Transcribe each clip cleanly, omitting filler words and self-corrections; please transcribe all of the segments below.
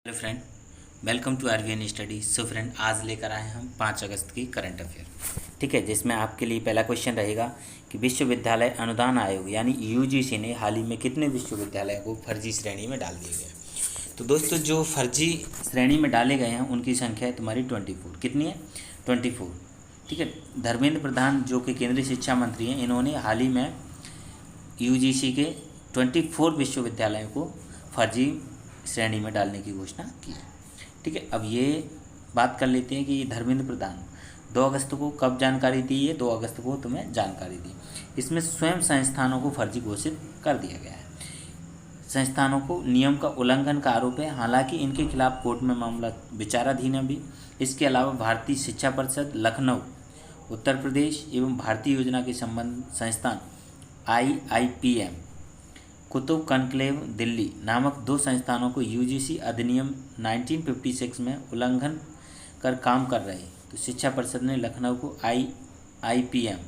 Hello friend, welcome to RVN study. So friend, आज लेकर आए हम 5 अगस्त की करंट अफेयर। ठीक है, जिसमें आपके लिए पहला क्वेश्चन रहेगा कि विश्वविद्यालय अनुदान आयोग यानी यूजीसी ने हाल ही में कितने विश्वविद्यालयों को फर्जी श्रेणी में डाल दिया गया। तो दोस्तों, जो फर्जी श्रेणी में डाले गए हैं उनकी संख्या है तुम्हारी 24। कितनी है? 24। ठीक है, धर्मेंद्र प्रधान जो कि केंद्रीय शिक्षा मंत्री हैं, इन्होंने हाल ही में यूजीसी के 24 विश्वविद्यालयों को फर्जी श्रेणी में डालने की घोषणा की है। ठीक है, अब ये बात कर लेते हैं कि धर्मेंद्र प्रधान 2 अगस्त को कब जानकारी दी है। 2 अगस्त को तुम्हें जानकारी दी। इसमें स्वयं संस्थानों को फर्जी घोषित कर दिया गया है। संस्थानों को नियम का उल्लंघन का आरोप है, हालांकि इनके खिलाफ कोर्ट में मामला विचाराधीन है भी। इसके अलावा भारतीय शिक्षा परिषद लखनऊ उत्तर प्रदेश एवं भारतीय योजना के संबंध संस्थान IIPM कुतुब कनक्लेव दिल्ली नामक 2 संस्थानों को यूजीसी अधिनियम 1956 में उल्लंघन कर काम कर रहे। तो शिक्षा परिषद ने लखनऊ को IIPM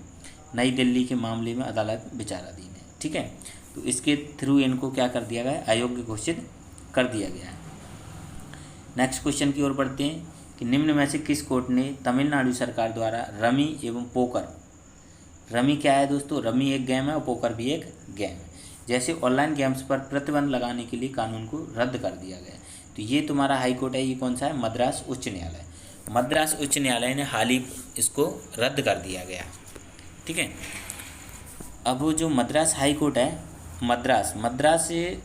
नई दिल्ली के मामले में अदालत विचाराधीन है। ठीक है, तो इसके थ्रू इनको क्या कर दिया गया? अयोग्य घोषित कर दिया गया है। नेक्स्ट क्वेश्चन की ओर बढ़ते हैं कि निम्न में से किस कोर्ट ने तमिलनाडु सरकार द्वारा रमी एवं पोकर, रमी क्या है दोस्तों? रमी एक गेम है और पोकर भी एक गेम है, जैसे ऑनलाइन गेम्स पर प्रतिबंध लगाने के लिए कानून को रद्द कर दिया गया। तो ये तुम्हारा हाई कोर्ट है। ये कौन सा है? मद्रास उच्च न्यायालय। मद्रास उच्च न्यायालय ने हाल ही इसको रद्द कर दिया गया। ठीक है, अब वो जो मद्रास हाई कोर्ट है, मद्रास से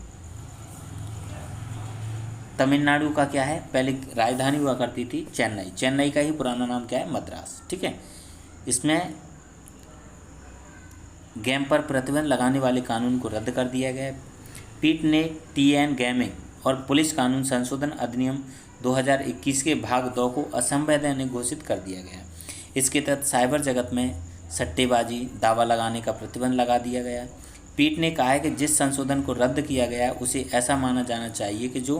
तमिलनाडु का क्या है? पहले राजधानी हुआ करती थी चेन्नई का ही पुराना नाम क्या है? मद्रास। ठीक है, इसमें गेम पर प्रतिबंध लगाने वाले कानून को रद्द कर दिया गया है। पीठ ने TN गेमिंग और पुलिस कानून संशोधन अधिनियम 2021 के भाग 2 को असंवैधानिक घोषित कर दिया गया। इसके तहत साइबर जगत में सट्टेबाजी, दावा लगाने का प्रतिबंध लगा दिया गया। पीठ ने कहा है कि जिस संशोधन को रद्द किया गया है उसे ऐसा माना जाना चाहिए कि जो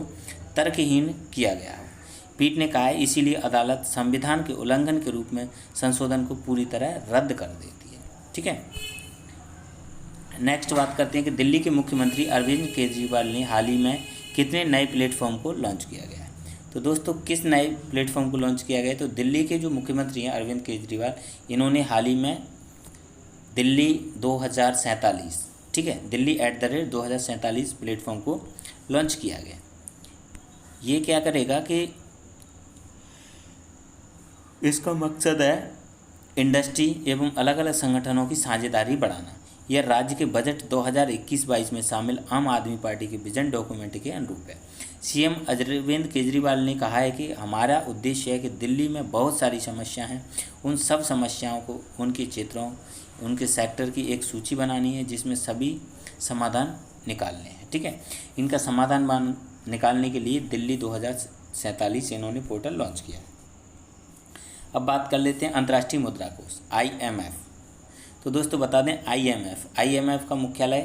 तर्कहीन किया गया हो। पीठ ने कहा है इसीलिए अदालत संविधान के उल्लंघन के रूप में संशोधन को पूरी तरह रद्द कर देती है। ठीक है, नेक्स्ट बात करते हैं कि दिल्ली के मुख्यमंत्री अरविंद केजरीवाल ने हाल ही में कितने नए प्लेटफॉर्म को लॉन्च किया गया है। तो दोस्तों, किस नए प्लेटफॉर्म को लॉन्च किया गया है? तो दिल्ली के जो मुख्यमंत्री हैं अरविंद केजरीवाल, इन्होंने हाल ही में दिल्ली 2047, ठीक है, दिल्ली @2047 प्लेटफॉर्म को लॉन्च किया गया। ये क्या करेगा कि इसका मकसद है इंडस्ट्री एवं अलग अलग संगठनों की साझेदारी बढ़ाना। यह राज्य के बजट 2021-22 में शामिल आम आदमी पार्टी के विजन डॉक्यूमेंट के अनुरूप है। CM अरविंद केजरीवाल ने कहा है कि हमारा उद्देश्य है कि दिल्ली में बहुत सारी समस्याएं हैं, उन सब समस्याओं को उनके क्षेत्रों, उनके सेक्टर की एक सूची बनानी है जिसमें सभी समाधान निकालने हैं। ठीक है, इनका समाधान निकालने के लिए दिल्ली 2047 इन्होंने पोर्टल लॉन्च किया। अब बात कर लेते हैं अंतर्राष्ट्रीय मुद्रा कोष IMF। तो दोस्तों बता दें, IMF का मुख्यालय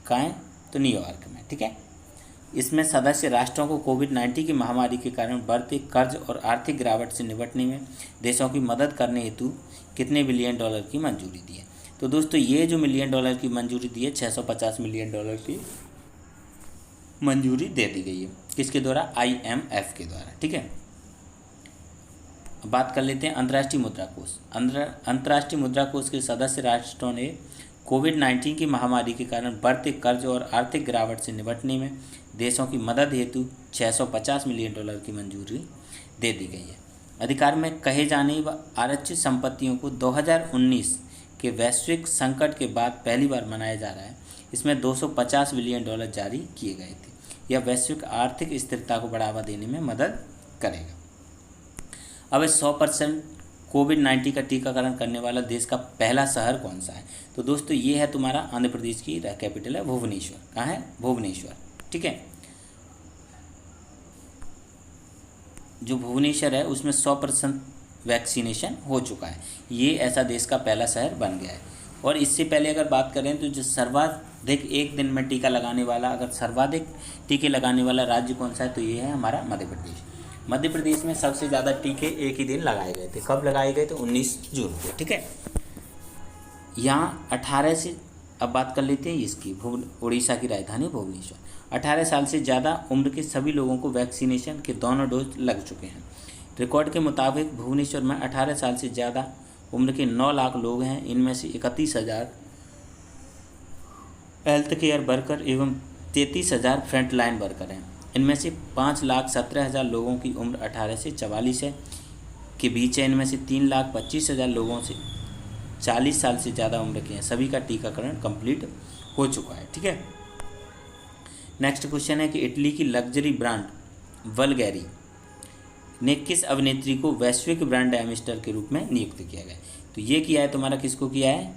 कहाँ है? तो न्यूयॉर्क में। ठीक है, इसमें सदस्य राष्ट्रों को कोविड-19 की महामारी के कारण बढ़ते कर्ज और आर्थिक गिरावट से निपटने में देशों की मदद करने हेतु कितने बिलियन डॉलर की मंजूरी दी है। तो दोस्तों, ये जो मिलियन डॉलर की मंजूरी दी है, 650 मिलियन डॉलर की मंजूरी दे दी गई है। किसके द्वारा? IMF के द्वारा। ठीक है, बात कर लेते हैं अंतर्राष्ट्रीय मुद्रा कोष। अंतर्राष्ट्रीय मुद्रा कोष के सदस्य राष्ट्रों ने कोविड-19 की महामारी के कारण बढ़ते कर्ज और आर्थिक गिरावट से निपटने में देशों की मदद हेतु 650 मिलियन डॉलर की मंजूरी दे दी गई है। अधिकार में कहे जाने व आरक्षित संपत्तियों को 2019 के वैश्विक संकट के बाद पहली बार मनाया जा रहा है। इसमें 250 बिलियन डॉलर जारी किए गए थे। यह वैश्विक आर्थिक स्थिरता को बढ़ावा देने में मदद करेगा। अब 100% कोविड-19 का टीकाकरण करने वाला देश का पहला शहर कौन सा है? तो दोस्तों, ये है तुम्हारा आंध्र प्रदेश की कैपिटल है भुवनेश्वर। कहाँ है? भुवनेश्वर। ठीक है, जो भुवनेश्वर है उसमें 100% वैक्सीनेशन हो चुका है। ये ऐसा देश का पहला शहर बन गया है। और इससे पहले अगर बात करें तो जो सर्वाधिक एक दिन में टीका लगाने वाला, अगर सर्वाधिक टीके लगाने वाला राज्य कौन सा है? तो ये है हमारा मध्य प्रदेश। मध्य प्रदेश में सबसे ज़्यादा टीके एक ही दिन लगाए गए थे। कब लगाए गए? तो 19 जून को। ठीक है, यहाँ 18 से, अब बात कर लेते हैं इसकी, उड़ीसा की राजधानी भुवनेश्वर। 18 साल से ज़्यादा उम्र के सभी लोगों को वैक्सीनेशन के दोनों डोज लग चुके हैं। रिकॉर्ड के मुताबिक भुवनेश्वर में 18 साल से ज़्यादा उम्र के 9 लाख लोग हैं। इनमें से 31,000 हेल्थ केयर वर्कर एवं 33,000 फ्रंटलाइन वर्कर हैं। इनमें से 5,17,000 लोगों की उम्र 18 से 44 है के बीच है। इनमें से 3,25,000 लोगों से 40 साल से ज़्यादा उम्र के हैं। सभी का टीकाकरण कंप्लीट हो चुका है। ठीक है, नेक्स्ट क्वेश्चन है कि इटली की लग्जरी ब्रांड वल्गैरी ने किस अभिनेत्री को वैश्विक ब्रांड एम्बेसडर के रूप में नियुक्त किया गया? तो ये किया है तुम्हारा, किसको किया है?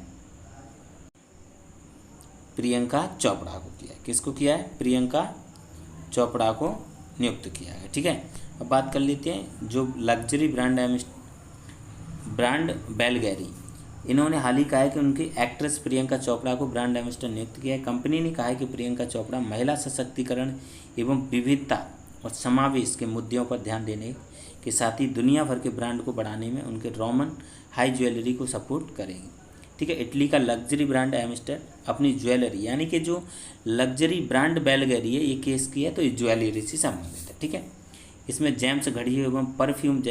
प्रियंका चोपड़ा को किया है। किसको किया है? प्रियंका चोपड़ा को नियुक्त किया है। ठीक है, अब बात कर लेते हैं जो लग्जरी ब्रांड वल्गैरी, इन्होंने हाल ही कहा है कि उनकी एक्ट्रेस प्रियंका चोपड़ा को ब्रांड एम्बेसडर नियुक्त किया है। कंपनी ने कहा है कि प्रियंका चोपड़ा महिला सशक्तिकरण एवं विविधता और समावेश के मुद्दों पर ध्यान देने के साथ ही दुनिया भर के ब्रांड को बढ़ाने में उनके रोमन हाई ज्वेलरी को सपोर्ट करेंगे। ठीक है, इटली का लग्जरी ब्रांड एम्बेसडर अपनी ज्वेलरी, यानी कि जो लग्जरी ब्रांड वल्गैरी है, ये केस की है तो ये ज्वेलरी से संबंधित है। ठीक है, इसमें जेम्स घड़ी एवं परफ्यूम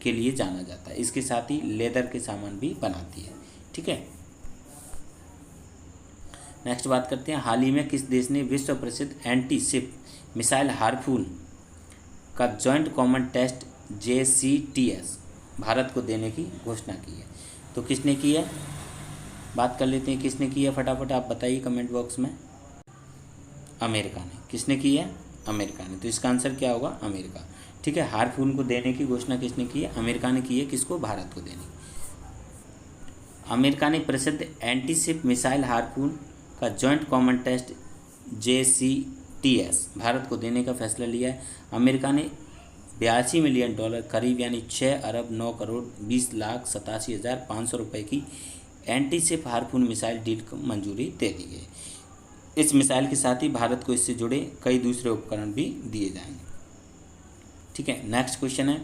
के लिए जाना जाता है। इसके साथ ही लेदर के सामान भी बनाती है। ठीक है, नेक्स्ट बात करते हैं, हाल ही में किस देश ने विश्व प्रसिद्ध एंटी शिप मिसाइल हार्पून का joint common test JCTS Bharat को देने की घोषणा की है? तो किसने की है? बात कर लेते हैं किसने की है, फटाफट आप बताइए कमेंट बॉक्स में। अमेरिका ने। किसने की है? अमेरिका ने। तो इसका आंसर क्या होगा? अमेरिका। ठीक है, हार्पून को देने की घोषणा किसने की है? अमेरिका ने की है। किसको? भारत को देने। अमेरिका ने प्रसिद्ध एंटी शिप मिसाइल हार्पून का joint common test JCTS Bharat को देने का फैसला लिया है। अमेरिका ने $82 मिलियन करीब यानी 6 अरब 9 करोड़ 20,87,500 रुपये की anti ship harpoon missile deal को मंजूरी दे दी गई। इस मिसाइल के साथ ही भारत को इससे जुड़े कई दूसरे उपकरण भी दिए जाएंगे। ठीक है, नेक्स्ट क्वेश्चन है,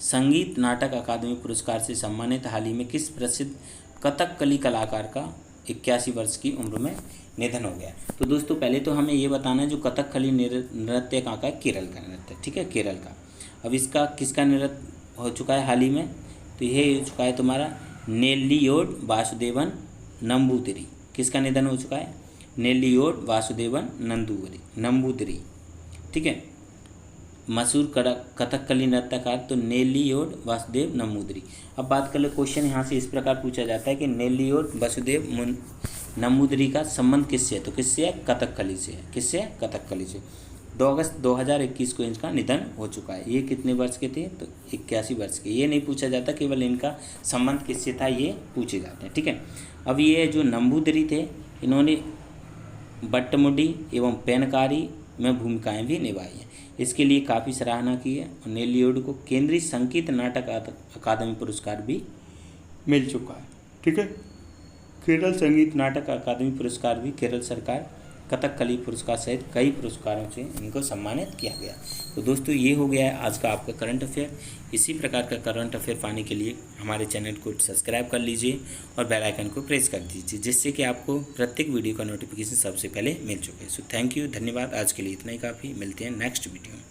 संगीत नाटक अकादमी पुरस्कार से सम्मानित हाल ही में किस प्रसिद्ध कथकली कलाकार का 81 वर्ष की उम्र में निधन हो गया? तो दोस्तों पहले तो हमें ये बताना है जो कथकली नृत्य कहाँ का है? केरल का नृत्य। ठीक है, केरल का। अब इसका किसका नृत्य हो चुका है हाल ही में? तो ये हो चुका है तुम्हारा नेल्लियोड वासुदेवन नंबूदिरी। किसका निधन हो चुका है? नेल्लियोड वासुदेवन नंबूदिरी। ठीक है, मशहूर कथकली नृत्यकार तो नेल्लियोड वासुदेव नंबूदिरी। अब बात कर ले, क्वेश्चन यहाँ से इस प्रकार पूछा जाता है कि नेल्लियोड वासुदेव नंबूदिरी का संबंध किससे है? तो किससे है? कथकली से है। किससे है? कथकली से। 2 अगस्त 2021 को इनका निधन हो चुका है। ये कितने वर्ष के थे? तो 81 वर्ष के। ये नहीं पूछा जाता, केवल इनका संबंध किससे था ये पूछे जाते हैं। ठीक है, अब ये जो नंबूदिरी थे, इन्होंने बट्टमुडी एवं पेनकारी में भूमिकाएं भी निभाई हैं। इसके लिए काफ़ी सराहना की है। और नेल्लियोड को केंद्रीय संगीत नाटक अकादमी पुरस्कार भी मिल चुका है। ठीक है, केरल संगीत नाटक अकादमी पुरस्कार भी केरल सरकार कथकली पुरस्कार सहित कई पुरस्कारों से इनको सम्मानित किया गया। तो दोस्तों ये हो गया है आज का आपका करंट अफेयर। इसी प्रकार का करंट अफेयर पाने के लिए हमारे चैनल को सब्सक्राइब कर लीजिए और बेल आइकन को प्रेस कर दीजिए, जिससे कि आपको प्रत्येक वीडियो का नोटिफिकेशन सबसे पहले मिल चुके। सो थैंक यू, धन्यवाद। आज के लिए इतना ही काफ़ी। मिलते हैं नेक्स्ट वीडियो में।